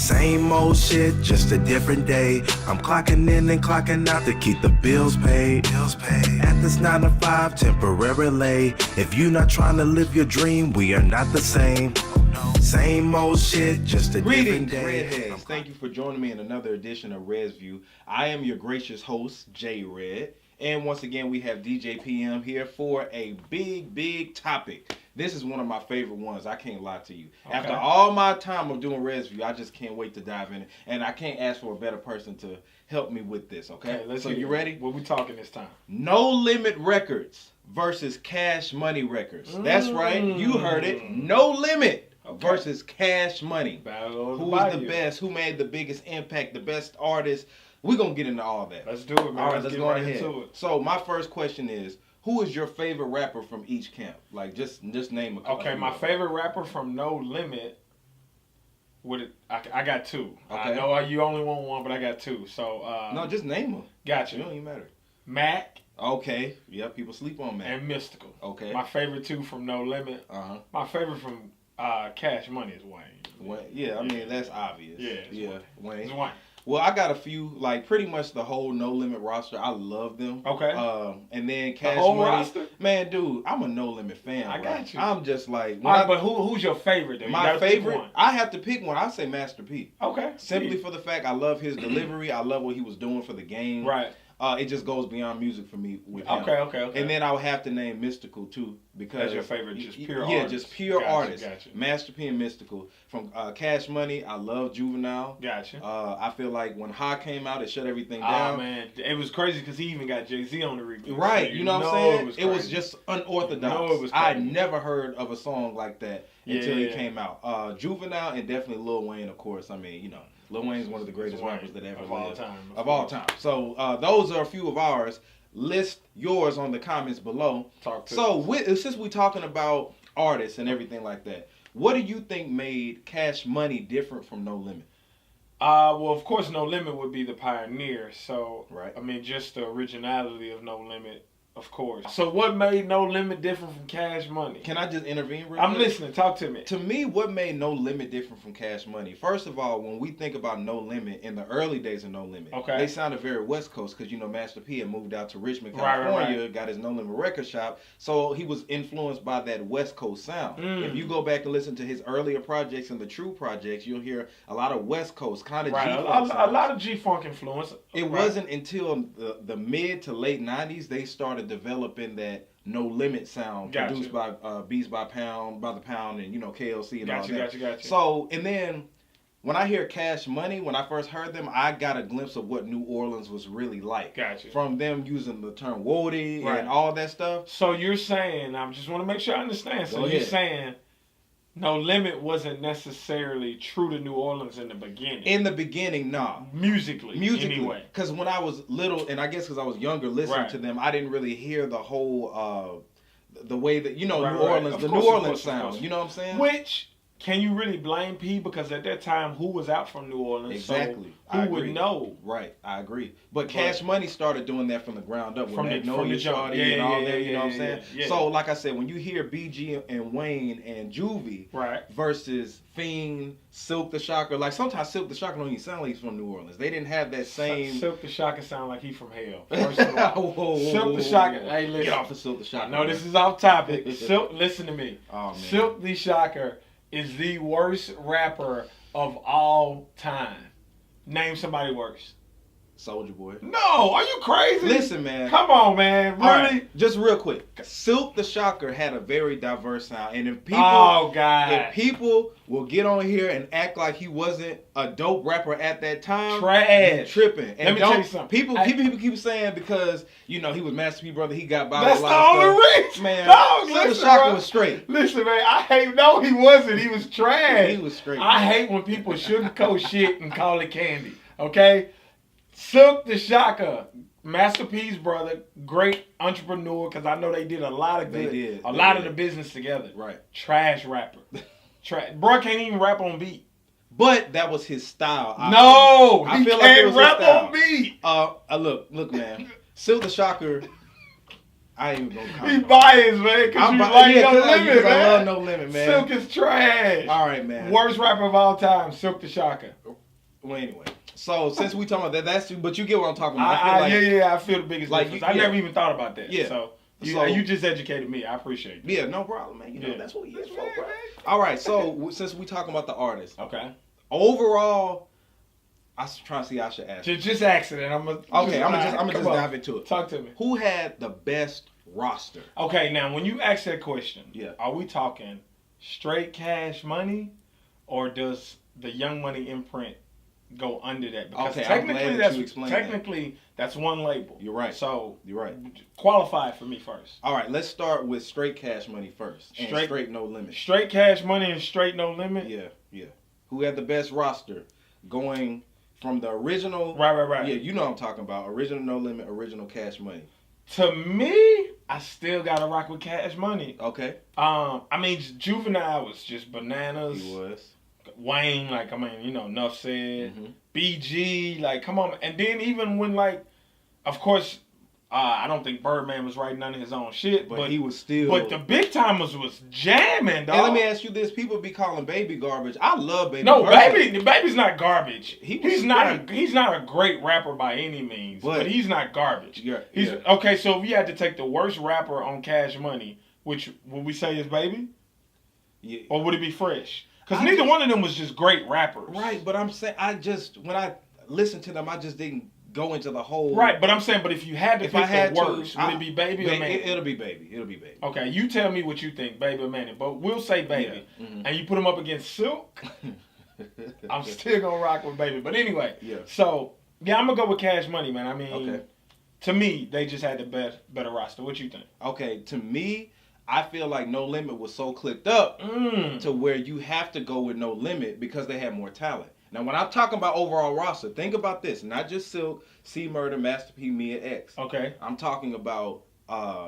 Same old shit, just a different day. I'm clocking in and clocking out to keep the bills paid. At this 9 to 5, temporarily. If you not trying to live your dream, we are not the same. Same old shit, just a different day. Redheads. Thank you for joining me in another edition of Red's View. I am your gracious host, J Red. And once again, we have DJ PM here for a big topic. This is one of my favorite ones. I can't lie to you. Okay. After all my time of doing Red's View, I just can't wait to dive in it. And I can't ask for a better person to help me with this, okay? So you ready? What we talking this time? No Limit Records versus Cash Money Records. That's right. You heard it. No Limit versus Cash Money. Who's the best? Who made the biggest impact? The best artist? We're going to get into all that. Let's do it, man. All right, let's go right ahead. Into it. So my first question is, who is your favorite rapper from each camp? Like, just name a couple. Okay, my favorite rapper from No Limit, I got two. Okay. I know you only want one, but I got two. So no, just name them. Gotcha. It don't even matter. Mac. Okay. Yeah, people sleep on Mac. And Mystical. Okay. My favorite two from No Limit. My favorite from Cash Money is Wayne. Yeah, I mean, that's obvious. Yeah. Wayne. It's Wayne. Well, I got a few, like pretty much the whole No Limit roster. I love them. Okay. And then Cash the whole Money. Roster? Man, dude, I'm a No Limit fan. I got you. I'm just like. All right, but who's your favorite? Though? My favorite? I have to pick one. I say Master P. Okay. Simply for the fact I love his delivery. I love what he was doing for the game. Right. It just goes beyond music for me with him. Okay. And then I would have to name Mystical too, because that's your favorite, just pure artist. Yeah, just pure artist. Gotcha. Master P and Mystical. From Cash Money, I love Juvenile. Gotcha. I feel like when Ha came out, it shut everything down. Oh man, it was crazy because he even got Jay-Z on the remix. Right, so you know what I'm saying? It was just unorthodox. It was crazy. I never heard of a song like that until he came out. Juvenile and definitely Lil Wayne, of course. I mean, you know. Lil Wayne's one of the greatest rappers that ever lived. Of all time. So those are a few of ours. List yours on the comments below. Since we're talking about artists and everything like that, what do you think made Cash Money different from No Limit? Well, of course, No Limit would be the pioneer. So, right. I mean, just the originality of No Limit. Of course. So what made No Limit different from Cash Money? Can I just intervene real quick? I'm listening. Talk to me. To me, what made No Limit different from Cash Money? First of all, when we think about No Limit in the early days of No Limit, they sounded very West Coast because, you know, Master P had moved out to Richmond, California, got his No Limit record shop. So he was influenced by that West Coast sound. If you go back and listen to his earlier projects and the True projects, you'll hear a lot of West Coast, kind of G-Funk a lot of G-Funk influence. It wasn't until the mid to late 90s they started developing that No Limit sound produced by Beats by the Pound and, you know, KLC and all that. Gotcha. So, and then when I hear Cash Money, when I first heard them, I got a glimpse of what New Orleans was really like. Gotcha. From them using the term woody and all that stuff. So you're saying, I just want to make sure I understand. So you're saying No Limit wasn't necessarily true to New Orleans in the beginning. In the beginning, nah. Musically, anyway. Because when I was little, and I guess because I was younger listening to them, I didn't really hear the whole, the way that, you know, New Orleans, New Orleans sound. You know what I'm saying? Which, can you really blame P? Because at that time, who was out from New Orleans? Exactly. So who would know? Right, I agree. But Cash Money started doing that from the ground up. From the Shawty and all that, you know what I'm saying? Yeah. So, like I said, when you hear BG and Wayne and Juvie versus Fiend, Silk the Shocker, like sometimes Silk the Shocker don't even sound like he's from New Orleans. They didn't have that same... Silk the Shocker sound like he from hell. First of all. Silk the Shocker. Hey, listen. Get off of Silk the Shocker. No, this is off topic. Silk, listen to me. Oh, man. Silk the Shocker is the worst rapper of all time. Name somebody worse. Soulja Boy. No, are you crazy? Listen, man. Come on, man. Really? Right, just real quick. Silk the Shocker had a very diverse sound. And if people if people will get on here and act like he wasn't a dope rapper at that time, trash. Tripping. And let me tell you something. People keep saying because, you know, he was Master P brother, he got by with a lot of stuff. That's the only reason. Man, Silk the Shocker was straight. Listen, man, no, he wasn't. He was trash. He was straight. I hate when people sugarcoat shit and call it candy. Okay? Silk the Shocker, Master P's brother, great entrepreneur, because I know they did a lot of good, a lot of the business together. Right. Trash rapper. Bro can't even rap on beat. But that was his style. I feel can't rap on beat. Look, man. Silk the Shocker, I ain't even gonna comment. He biased, man, because you like No Limit, man. I love No Limit, man. Silk is trash. All right, man. Worst rapper of all time, Silk the Shocker. Well, anyway. So since we talking about that, but you get what I'm talking about. I feel the biggest difference. I never even thought about that. Yeah. So you just educated me. I appreciate it. Yeah, no problem, man. You know, that's what he is for, bro. All right, so since we talking about the artist. Okay. Overall, I was trying to see I should ask. Just ask it, and I'm gonna just dive into it. Talk to me. Who had the best roster? Okay, now when you ask that question, yeah, are we talking straight Cash Money, or does the Young Money imprint go under that? Because technically that's one label. You're right. So you're right. Qualify for me first. All right, let's start with straight Cash Money first. Straight No Limit. Straight Cash Money and straight No Limit. Yeah. Who had the best roster going from the original? Right. Yeah, you know what I'm talking about. Original No Limit, original Cash Money. To me, I still gotta rock with Cash Money. Okay. I mean, Juvenile was just bananas. He was. Wayne, enough said. Mm-hmm. BG, come on. And then even when, of course, I don't think Birdman was writing none of his own shit. But he was still. But the big timers was jamming, dog. And let me ask you this. People be calling Baby garbage. I love Baby. No, Baby's not garbage. He's not a great rapper by any means. But he's not garbage. Okay, so if you had to take the worst rapper on Cash Money, which would we say is Baby? Yeah. Or would it be Fresh? Because neither one of them was just great rappers. Right, but I'm saying when I listened to them, I just didn't go into the whole. Right, but I'm saying, if you had to pick the worst, would it be Baby or Manny? It'll be Baby. Okay, you tell me what you think, Baby or Manny. But we'll say Baby. Yeah. Mm-hmm. And you put them up against Silk, I'm still going to rock with Baby. But anyway, so, I'm going to go with Cash Money, man. I mean, to me, they just had the better roster. What you think? Okay, to me, I feel like No Limit was so clicked up to where you have to go with No Limit because they had more talent. Now, when I'm talking about overall roster, think about this. Not just Silk, C-Murder, Master P, Mia X. Okay. I'm talking about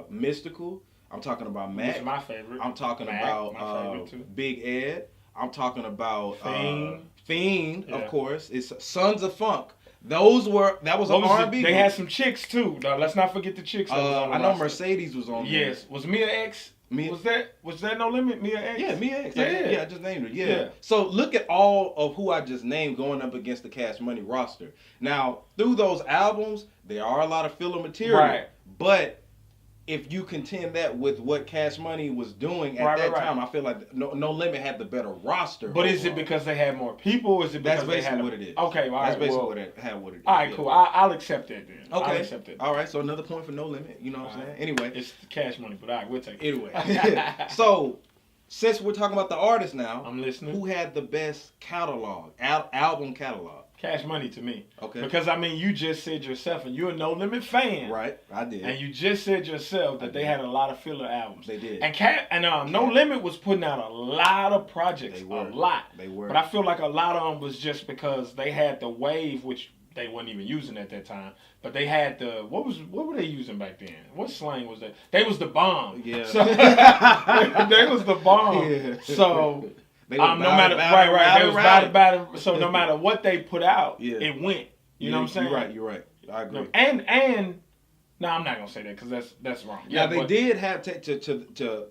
Mystical. I'm talking about Mac. Which is my favorite. I'm talking about Big Ed. I'm talking about Fiend, of course. It's Sons of Funk. That was an R&B. They had some chicks too. No, let's not forget the chicks. I know Mercedes was on there. Yes. Was Mia X? Was that No Limit? Mia X? Yeah, Mia X. I just named her. Yeah. So look at all of who I just named going up against the Cash Money roster. Now, through those albums, there are a lot of filler material. Right. But if you contend that with what Cash Money was doing at that time, I feel like No Limit had the better roster. But overall. Is it because they had more people? Or is it because that's basically what it is? Okay, all right. That's basically what it is. All right, cool. I'll accept that then. Okay. I'll accept it. All right, so another point for No Limit. You know what I'm saying? Anyway. It's Cash Money, but all right, we'll take it. Anyway. So, since we're talking about the artist now. I'm listening. Who had the best catalog, album catalog? Cash Money to me. Okay. Because, you just said yourself, and you're a No Limit fan. Right, I did. And you just said yourself that they had a lot of filler albums. They did. And No Limit was putting out a lot of projects. They were. A lot. They were. But I feel like a lot of them was just because they had the wave, which they weren't even using at that time. But they had the, what were they using back then? What slang was that? They was the bomb. Yeah. So, they was the bomb. Yeah. So... no matter they was about it. So no matter what they put out, it went. You know what I'm saying? You're right. I agree. And no, I'm not gonna say that because that's wrong. Yeah, they did have to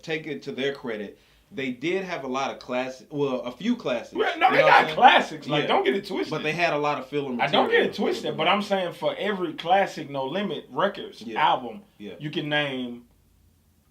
take it to their credit. They did have a lot of classics. Well, a few classics. No, they got classics. Don't get it twisted. But they had a lot of filler material. I don't get it twisted. But I'm saying for every classic No Limit Records album, you can name.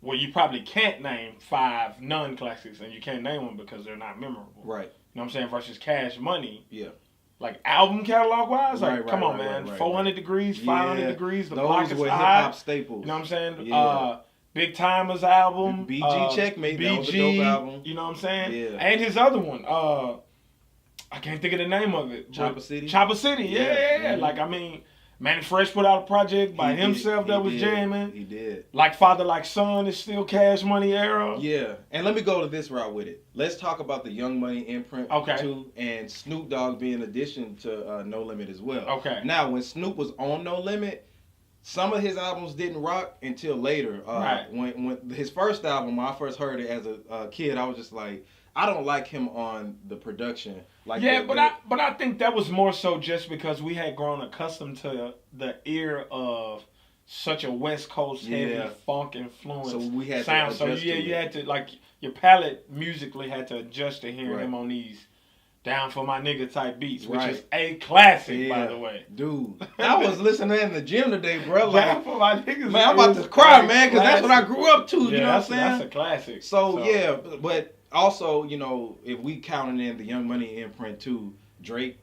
Well, you probably can't name 5 non-classics, and you can't name them because they're not memorable. Right. You know what I'm saying? Versus Cash Money. Yeah. Like album catalog-wise, come on, man. 400 Degrees, 500 Degrees, The Block is were Hot. hip-hop staples. You know what I'm saying? Yeah. Big Timers album. BG Checkmate, that was a dope album. You know what I'm saying? Yeah. And his other one, I can't think of the name of it. Chopper City? Chopper City, yeah. Mm-hmm. Manny Fresh put out a project by himself that was jamming. He did. Like Father Like Son is still Cash Money era. Yeah. And let me go to this route with it. Let's talk about the Young Money imprint too, and Snoop Dogg being an addition to No Limit as well. Okay. Now, when Snoop was on No Limit, some of his albums didn't rock until later. Right. When his first album, when I first heard it as a kid, I was just like, I don't like him on the production. But I think that was more so just because we had grown accustomed to the ear of such a West Coast heavy funk influence. So we had sound. to adjust you had to like your palate musically had to adjust to hearing him on these Down for My Nigga type beats, which is a classic, by the way. Dude, I was listening in the gym today, bro. Like, Down for My Niggas, man, I'm about to cry, man, because that's what I grew up to. You know what I'm saying? That's a classic. So yeah, but also, you know, if we counting in the Young Money imprint too, Drake,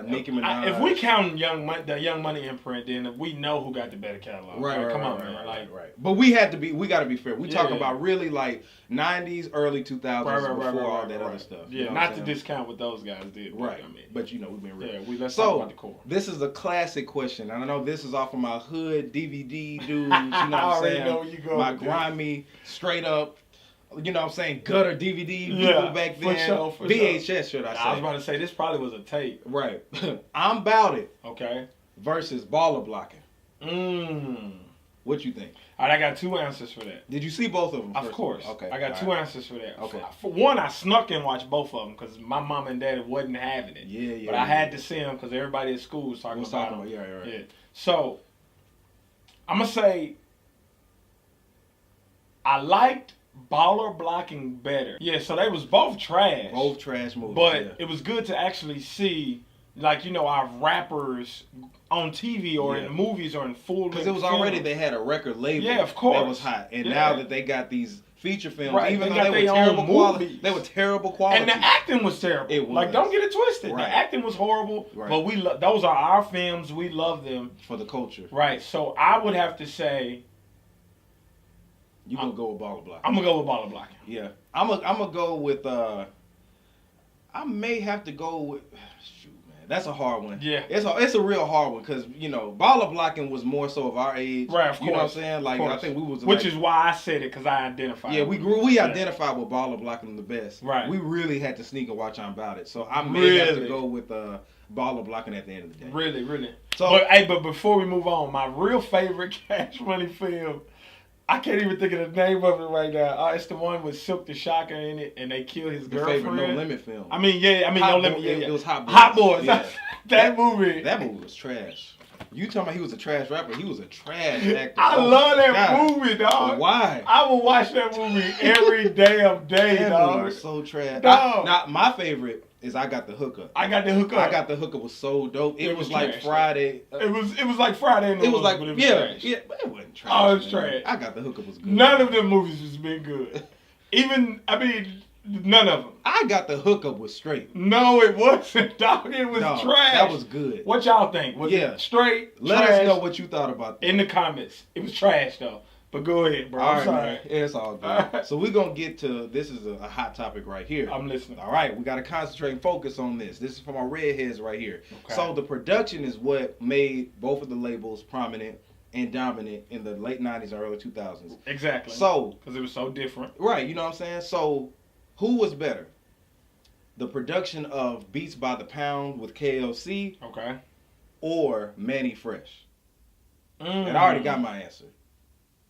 Nicki Minaj. If we count the Young Money imprint, then we know who got the better catalog. Right, come on, man. Right. But we got to be fair. We talk about really like 90s, early 2000s before all that other stuff. Yeah, not to discount what those guys did. Right. I mean, but you know, we've been real. Yeah, let's talk about the core. This is a classic question. And I know this is off of my hood DVD dudes. You know what I'm saying? Know where you go my grimy, straight up. You know what I'm saying? Gutter DVD people back then. For VHS, should I say. I was about to say, this probably was a tape. Right. I'm About It. Okay. Versus Baller Blocking. What you think? All right, I got two answers for that. Did you see both of them? Of course. Okay. I got two answers for that. Okay. For one, I snuck and watched both of them because my mom and dad wasn't having it. Yeah. But I had to see them because everybody at school was talking about them. Yeah. So, I'm going to say I liked Baller Blocking better. Yeah, so they was both trash. Both trash movies. But it was good to actually see, like, you know, our rappers on TV or in movies or in full. Because it was already, they had a record label. Yeah, of course. That was hot. And now that they got these feature films, even though they were terrible quality. They were terrible quality. And the acting was terrible. It was. Like, don't get it twisted. Right. The acting was horrible. Right. But those are our films. We love them. For the culture. Right. So I would have to say, you gonna go with Baller Blocking? I'm gonna go with Baller Blocking. Yeah, I'm gonna go with. I may have to go with. Shoot, man, that's a hard one. Yeah, it's a real hard one because you know Baller Blocking was more so of our age. Right, of course. You know what I'm saying? Like I think we was. Which is why I said it because I identified. Yeah, we identified with Baller Blocking the best. Right. We really had to sneak and watch on About It, so I may have to go with Baller Blocking at the end of the day. Really. So, but before we move on, my real favorite Cash Money film. I can't even think of the name of it right now. It's the one with Silk the Shocker in it, and they kill his girlfriend. Favorite No Limit film. No Limit. It was Hot Boys. Hot Boys. Yeah. that movie. That movie was trash. You talking about he was a trash rapper? He was a trash actor. I love that movie, dog. Why? I will watch that movie every damn day, that dog. Movie was so trash. Dog. My favorite is I Got the Hookup. I Got the Hookup Was so dope. It was like trash, Friday. It was like Friday in the It was like but it was trash. but it wasn't trash. Oh, it was trash. I Got the Hookup was good. None of them movies has been good. None of them. I Got the Hookup was straight. No, it wasn't, dog. It was trash. That was good. What y'all think? Was it straight? Let trash? us know what you thought about that. In the comments. It was trash, though. But go ahead, bro. I'm sorry. Man. It's all good. So we're going to get to, this is a hot topic right here. I'm listening. All right, we got to concentrate and focus on this. This is from our redheads right here. Okay. So the production is what made both of the labels prominent and dominant in the late 90s and early 2000s. Exactly. So, because it was so different. Right, you know what I'm saying? So, who was better? The production of Beats by the Pound with KLC, okay, or Manny Fresh? And I already got my answer.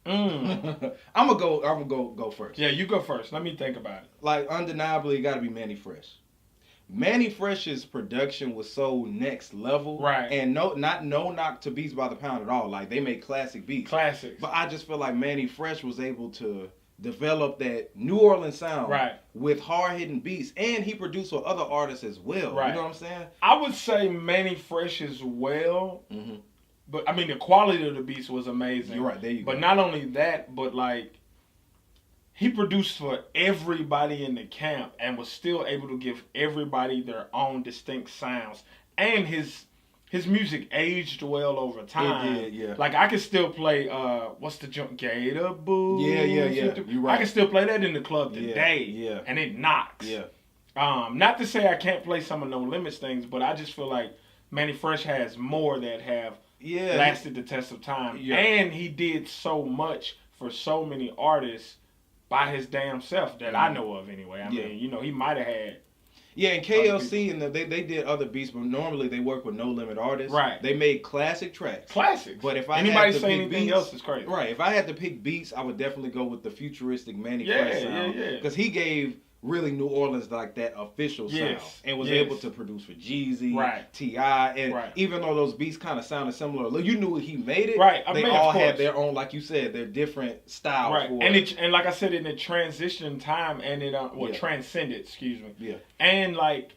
I'm gonna go first. Yeah, you go first. Let me think about it. Like undeniably, it got to be Manny Fresh. Manny Fresh's production was so next level, right? And no knock to Beats by the Pound at all. Like they made classic beats, classics. But I just feel like Manny Fresh was able to develop that New Orleans sound, right, with hard hitting beats, and he produced with other artists as well. Right. You know what I'm saying? I would say Manny Fresh as well. Mm-hmm. But, I mean, the quality of the beats was amazing. You're right, there you go. But not only that, but, like, he produced for everybody in the camp and was still able to give everybody their own distinct sounds. And his music aged well over time. It did, yeah. Like, I can still play, what's the jump? Gator Boo? Yeah. You're right. I can still play that in the club today. Yeah. And it knocks. Yeah. Not to say I can't play some of No Limits things, but I just feel like Manny Fresh has more that have lasted the test of time. Yeah. And he did so much for so many artists by his damn self that I know of anyway. I mean, you know, he might have had. Yeah, and KLC, and they did other beats, but normally they work with No Limit artists. Right. They made classic tracks. Classics. But if I anybody had to say pick anything beats, else is crazy. Right. If I had to pick beats, I would definitely go with the futuristic Manny Fresh sound. Yeah. Because he gave really New Orleans like that official sound, and was able to produce for Jeezy, T.I., and even though those beats kind of sounded similar, you knew he made it. Right, they all had their own, like you said, their different styles. Right, for and like I said, in the transition time, and it transcended. Excuse me. Yeah, and like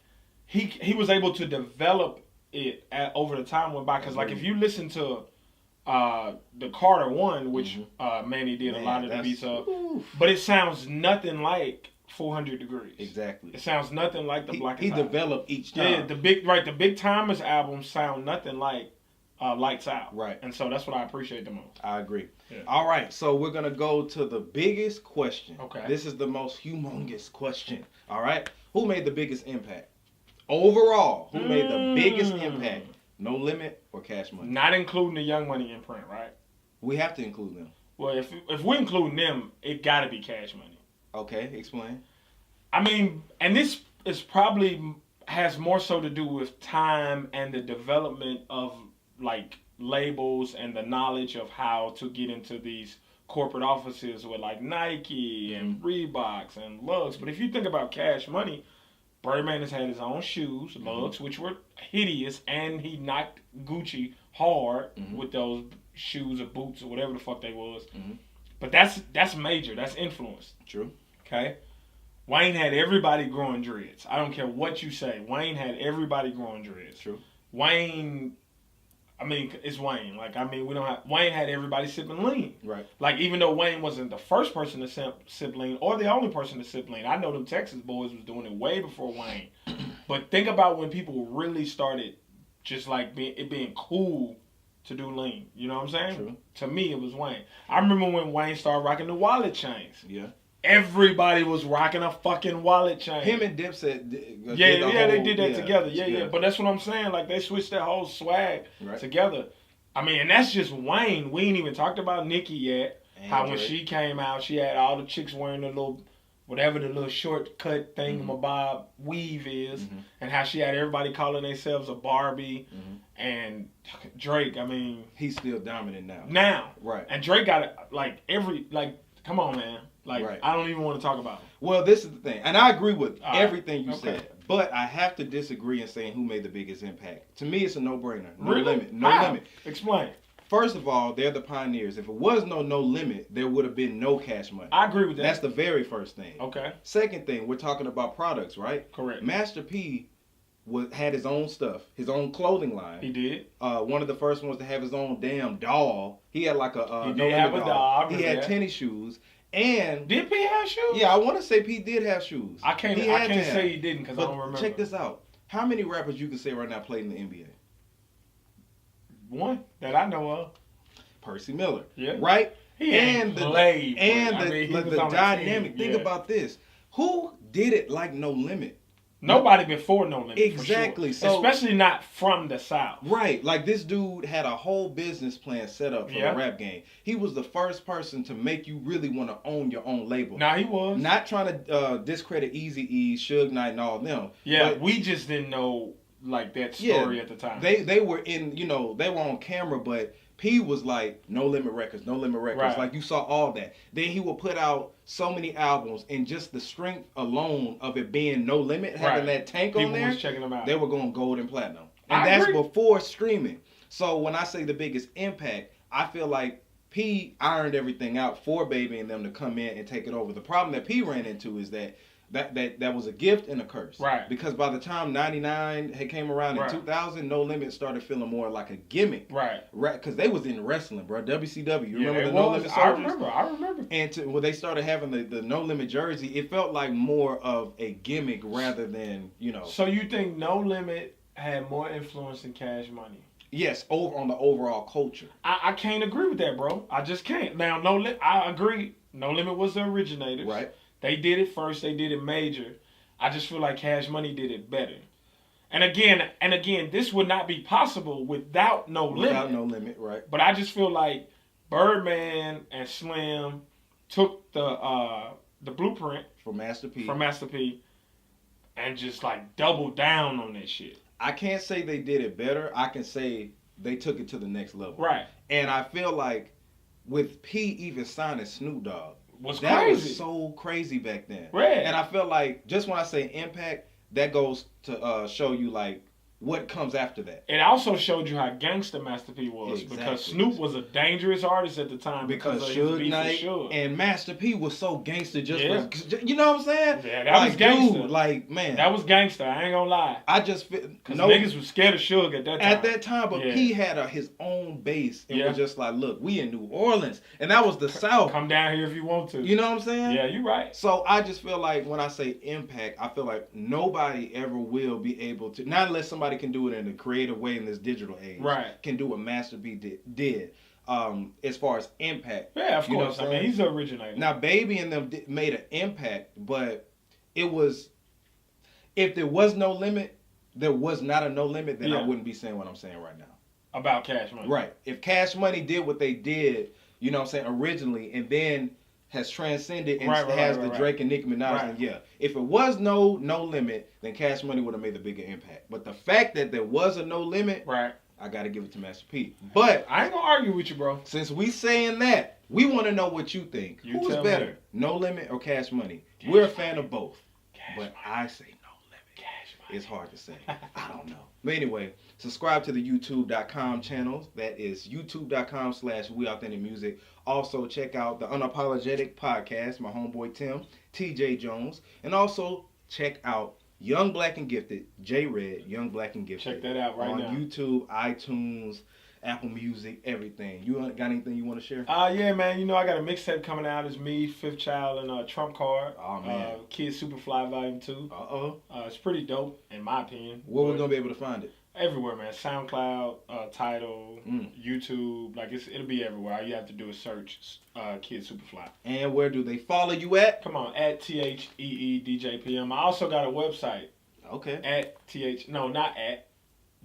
he was able to develop it over the time went by, because like if you listen to the Carter one, which Manny did a lot of the beats of, but it sounds nothing like 400 Degrees. Exactly. It sounds nothing like the Black. He developed each time. Yeah, the Big Timers albums sound nothing like Lights Out. Right. And so that's what I appreciate the most. I agree. Yeah. All right, so we're gonna go to the biggest question. Okay. This is the most humongous question. All right. Who made the biggest impact? Overall, who made the biggest impact? No Limit or Cash Money? Not including the Young Money imprint, right? We have to include them. Well, if we include them, it got to be Cash Money. Okay, explain. I mean, and this is probably has more so to do with time and the development of like labels and the knowledge of how to get into these corporate offices with like Nike and Reeboks and Lugs. But if you think about Cash Money, Birdman has had his own shoes, Lugs, which were hideous, and he knocked Gucci hard with those shoes or boots or whatever the fuck they was. But that's major. That's influence. True. Okay? Wayne had everybody growing dreads. I don't care what you say. Wayne had everybody growing dreads. True. Wayne, I mean, it's Wayne. Like, I mean, Wayne had everybody sipping lean. Right. Like, even though Wayne wasn't the first person to sip lean or the only person to sip lean, I know them Texas boys was doing it way before Wayne. But think about when people really started just like being cool to do lean. You know what I'm saying? True. To me, it was Wayne. I remember when Wayne started rocking the wallet chains. Yeah. Everybody was rocking a fucking wallet chain. Him and Dipset they did that together. Yeah. But that's what I'm saying. Like, they switched that whole swag together. I mean, and that's just Wayne. We ain't even talked about Nicki yet. And how when she came out, she had all the chicks wearing the little, whatever the little shortcut thingamabob weave is, and how she had everybody calling themselves a Barbie. And Drake, I mean, he's still dominant now. Right. And Drake got it like come on, man. Like, I don't even want to talk about it. Well, this is the thing. And I agree with everything you said. But I have to disagree in saying who made the biggest impact. To me, it's a no-brainer. No limit. No limit. Explain. First of all, they're the pioneers. If it was no limit, there would have been no Cash Money. I agree with that. That's the very first thing. Okay. Second thing, we're talking about products, right? Correct. Master P had his own stuff, his own clothing line. He did. One of the first ones to have his own damn doll. He had like a he did have a doll. He had tennis shoes. And did P have shoes? Yeah, I want to say P did have shoes. I can't say he didn't because I don't remember. Check this out. How many rappers you can say right now played in the NBA? One that I know of. Percy Miller. Yeah. Right? He played. The dynamic. Think about this. Who did it like No Limit? Nobody before No Limit. Exactly. For sure. So, especially not from the South. Right. Like, this dude had a whole business plan set up for the rap game. He was the first person to make you really want to own your own label. Nah, he was. Not trying to discredit Eazy-E, Suge Knight, and all of them. Yeah, we just didn't know like that story at the time. They were in, they were on camera, but P was like, No Limit Records. Right. Like, you saw all that. Then he would put out so many albums, and just the strength alone of it being No Limit, having that tank on there, was checking them out. They were going gold and platinum. And that's before streaming. So when I say the biggest impact, I feel like P ironed everything out for Baby and them to come in and take it over. The problem that P ran into is that was a gift and a curse. Right. Because by the time 99 had came around in 2000, No Limit started feeling more like a gimmick. Right. Because they was in wrestling, bro. WCW. You remember the No Limit Soldiers? I remember. And when they started having the No Limit jersey, it felt like more of a gimmick rather than, So you think No Limit had more influence than Cash Money? Yes, over on the overall culture. I can't agree with that, bro. I just can't. Now, I agree. No Limit was the originators. Right. They did it first. They did it major. I just feel like Cash Money did it better. And again, this would not be possible without No Limit. Without No Limit, right. But I just feel like Birdman and Slim took the blueprint from Master P and just like doubled down on that shit. I can't say they did it better. I can say they took it to the next level. Right. And I feel like with P even signing Snoop Dogg, was that crazy. was so crazy back then. Right. And I feel like just when I say impact, that goes to show you like what comes after that. It also showed you how gangster Master P was, Exactly. because Snoop was a dangerous artist at the time because of his beef with Suge. And Master P was so gangster just for, you know what I'm saying? Yeah, that was gangster. Dude, like, man. That was gangster, I ain't gonna lie. I just feel... Because niggas was scared of Suge at that time. At that time, but P had his own base and was just like, look, we in New Orleans. And that was the South. Come down here if you want to. You know what I'm saying? Yeah, you right. So I just feel like when I say impact, I feel like nobody ever will be able to, not unless somebody can do it in a creative way in this digital age, can do what Master P did as far as impact. Yeah, of course. I mean, he's the originator. Now, Baby and them made an impact, but it was, if there was no limit, there was not a no limit, then I wouldn't be saying what I'm saying right now. About Cash Money. Right. If Cash Money did what they did, you know what I'm saying, originally, and then has transcended and has the Drake and Nicki Minaj, then if it was no limit, then Cash Money would have made a bigger impact. But the fact that there was a no limit, I gotta give it to Master P. But I ain't gonna argue with you, bro. Since we saying that, we want to know what you think. Who's better, No Limit or Cash Money? We're a fan of both, but I say No Limit. Cash Money. It's hard to say. I don't know. But anyway, subscribe to the YouTube.com channel. That is youtube.com/WeAuthenticMusic. Also, check out the Unapologetic Podcast, my homeboy Tim, TJ Jones. And also, check out Young Black and Gifted, J Red, Young Black and Gifted. Check that out now. On YouTube, iTunes, Apple Music, everything. You got anything you want to share? Yeah, man. You know, I got a mixtape coming out. It's me, Fifth Child, and Trump Card. Oh, man. Kid Superfly Volume 2. It's pretty dope, in my opinion. Where we're going to be able to find it? Everywhere, man. SoundCloud, Tidal, YouTube. Like, it'll be everywhere. All you have to do is search Kid Superfly. And where do they follow you at? Come on, at THEEDJPM. I also got a website. Okay. Not at.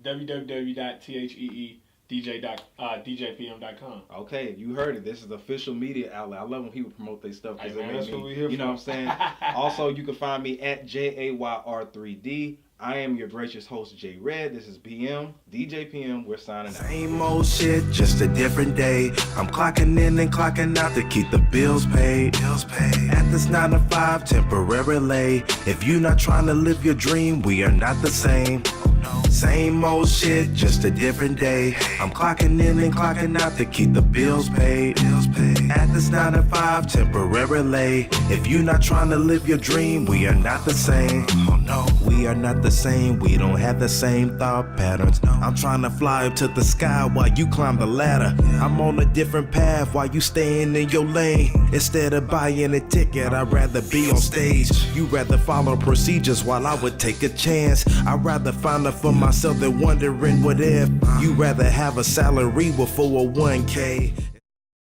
www.theedjpm.com. Okay, you heard it. This is the official media outlet. I love when people promote their stuff because that's what we here you know what I'm saying? Also, you can find me at JAYR3D. I am your gracious host, J Red. This is PM, DJ PM. We're signing out. Same old shit, just a different day. I'm clocking in and clocking out to keep the bills paid. At this 9 to 5 temporarily. If you're not trying to live your dream, we are not the same. Same old shit, just a different day. I'm clocking in and clocking out to keep the bills paid. At this 9 to 5 temporarily. If you're not trying to live your dream, we are not the same. Oh no, we are not the same. We don't have the same thought patterns. I'm trying to fly up to the sky while you climb the ladder. I'm on a different path while you staying in your lane. Instead of buying a ticket, I'd rather be on stage. You rather follow procedures while I would take a chance. I'd rather find a for myself than wondering what if. You rather have a salary with 401k.